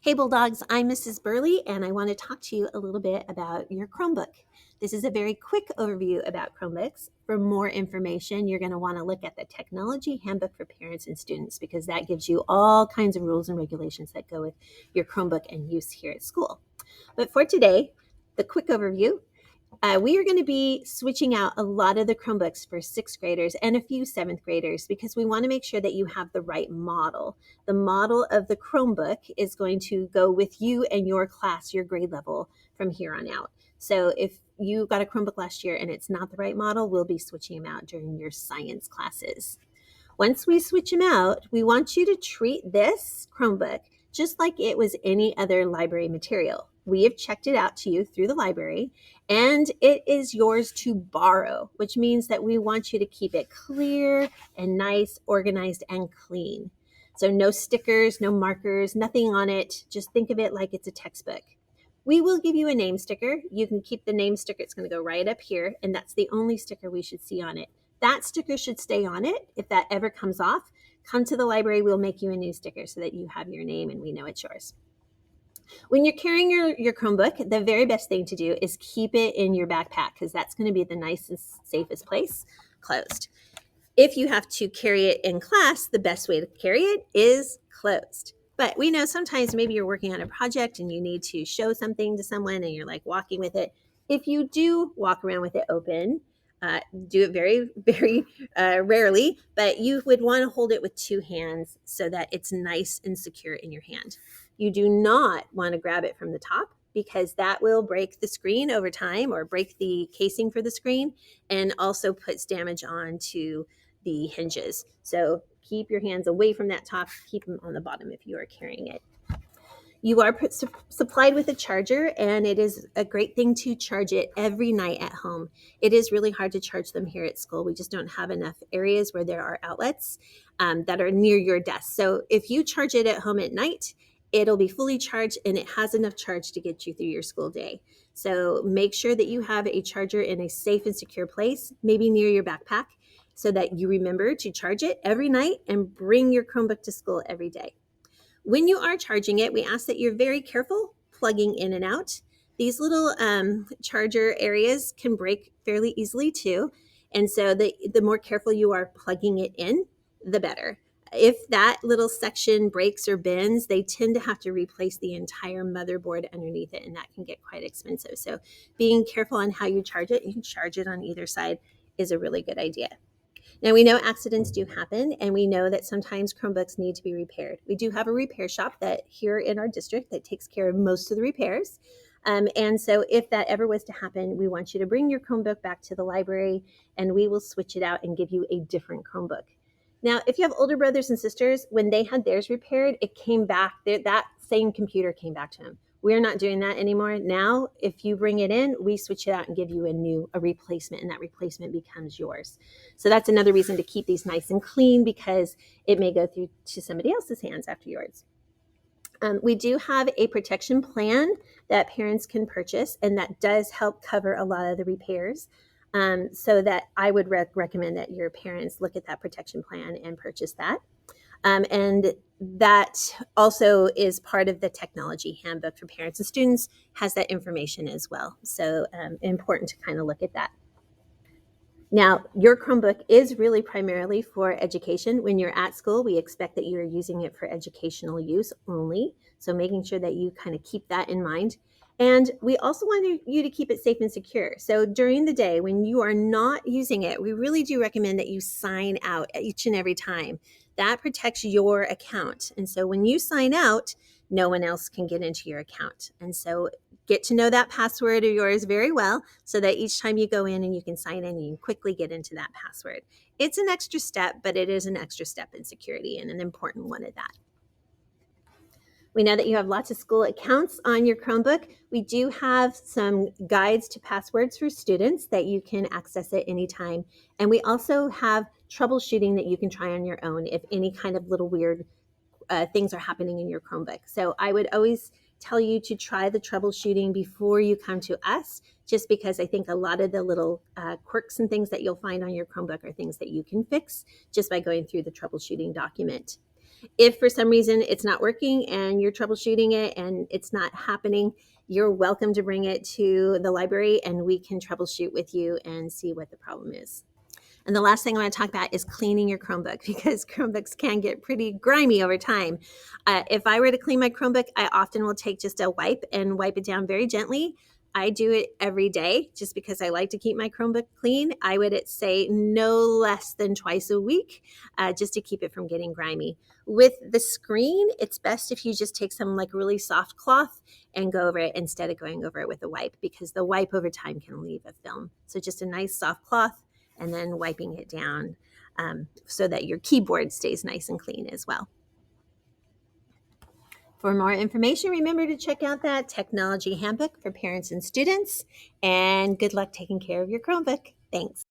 Hey Bulldogs, I'm Mrs. Burleigh and I want to talk to you a little bit about your Chromebook. This is a very quick overview about Chromebooks. For more information, you're going to want to look at the Technology Handbook for Parents and Students because that gives you all kinds of rules and regulations that go with your Chromebook and use here at school. But for today, the quick overview. We are going to be switching out a lot of the Chromebooks for sixth graders and a few seventh graders because we want to make sure that you have the right model. The model of the Chromebook is going to go with you and your class, your grade level from here on out. So if you got a Chromebook last year and it's not the right model, we'll be switching them out during your science classes. Once we switch them out, we want you to treat this Chromebook just like it was any other library material. We have checked it out to you through the library, and it is yours to borrow, which means that we want you to keep it clear and nice, organized, and clean. So no stickers, no markers, nothing on it. Just think of it like it's a textbook. We will give you a name sticker. You can keep the name sticker. It's going to go right up here, and that's the only sticker we should see on it. That sticker should stay on it. If that ever comes off, come to the library. We'll make you a new sticker so that you have your name and we know it's yours. When you're carrying your Chromebook, the very best thing to do is keep it in your backpack because that's going to be the nicest, safest place, closed. If you have to carry it in class, the best way to carry it is closed. But we know sometimes maybe you're working on a project and you need to show something to someone and you're like walking with it. If you do walk around with it open, do it very, very rarely, but you would want to hold it with two hands so that it's nice and secure in your hand. You do not want to grab it from the top because that will break the screen over time or break the casing for the screen and also puts damage onto the hinges. So keep your hands away from that top, keep them on the bottom if you are carrying it. You are supplied with a charger, and it is a great thing to charge it every night at home. It is really hard to charge them here at school. We just don't have enough areas where there are outlets that are near your desk. So if you charge it at home at night, it'll be fully charged and it has enough charge to get you through your school day. So make sure that you have a charger in a safe and secure place, maybe near your backpack, so that you remember to charge it every night and bring your Chromebook to school every day. When you are charging it, we ask that you're very careful plugging in and out. These little charger areas can break fairly easily too. And so the more careful you are plugging it in, the better. If that little section breaks or bends, they tend to have to replace the entire motherboard underneath it, and that can get quite expensive. So being careful on how you charge it, you can charge it on either side, is a really good idea. Now, we know accidents do happen, and we know that sometimes Chromebooks need to be repaired. We do have a repair shop that here in our district that takes care of most of the repairs. And so if that ever was to happen, we want you to bring your Chromebook back to the library, and we will switch it out and give you a different Chromebook. Now, if you have older brothers and sisters, when they had theirs repaired, it came back, that same computer came back to them. We're not doing that anymore. Now, if you bring it in, we switch it out and give you a replacement, and that replacement becomes yours. So that's another reason to keep these nice and clean because it may go through to somebody else's hands after yours. We do have a protection plan that parents can purchase, and that does help cover a lot of the repairs. So that I would recommend that your parents look at that protection plan and purchase that. And that also is part of the Technology Handbook for Parents and Students, has that information as well. So important to kind of look at that. Now, your Chromebook is really primarily for education. When you're at school, we expect that you're using it for educational use only. So making sure that you kind of keep that in mind. And we also want you to keep it safe and secure. So during the day, when you are not using it, we really do recommend that you sign out each and every time. That protects your account. And so when you sign out, no one else can get into your account. And so get to know that password of yours very well so that each time you go in and you can sign in, you can quickly get into that password. It's an extra step, but it is an extra step in security and an important one at that. We know that you have lots of school accounts on your Chromebook. We do have some guides to passwords for students that you can access at any time. And we also have troubleshooting that you can try on your own if any kind of little weird things are happening in your Chromebook. So I would always tell you to try the troubleshooting before you come to us, just because I think a lot of the little quirks and things that you'll find on your Chromebook are things that you can fix just by going through the troubleshooting document. If for some reason it's not working and you're troubleshooting it and it's not happening, you're welcome to bring it to the library and we can troubleshoot with you and see what the problem is. And the last thing I want to talk about is cleaning your Chromebook because Chromebooks can get pretty grimy over time. If I were to clean my Chromebook, I often will take just a wipe and wipe it down very gently. I do it every day just because I like to keep my Chromebook clean. I would say no less than twice a week just to keep it from getting grimy. With the screen, it's best if you just take some like really soft cloth and go over it instead of going over it with a wipe because the wipe over time can leave a film. So just a nice soft cloth and then wiping it down so that your keyboard stays nice and clean as well. For more information, remember to check out that technology handbook for parents and students. And good luck taking care of your Chromebook. Thanks.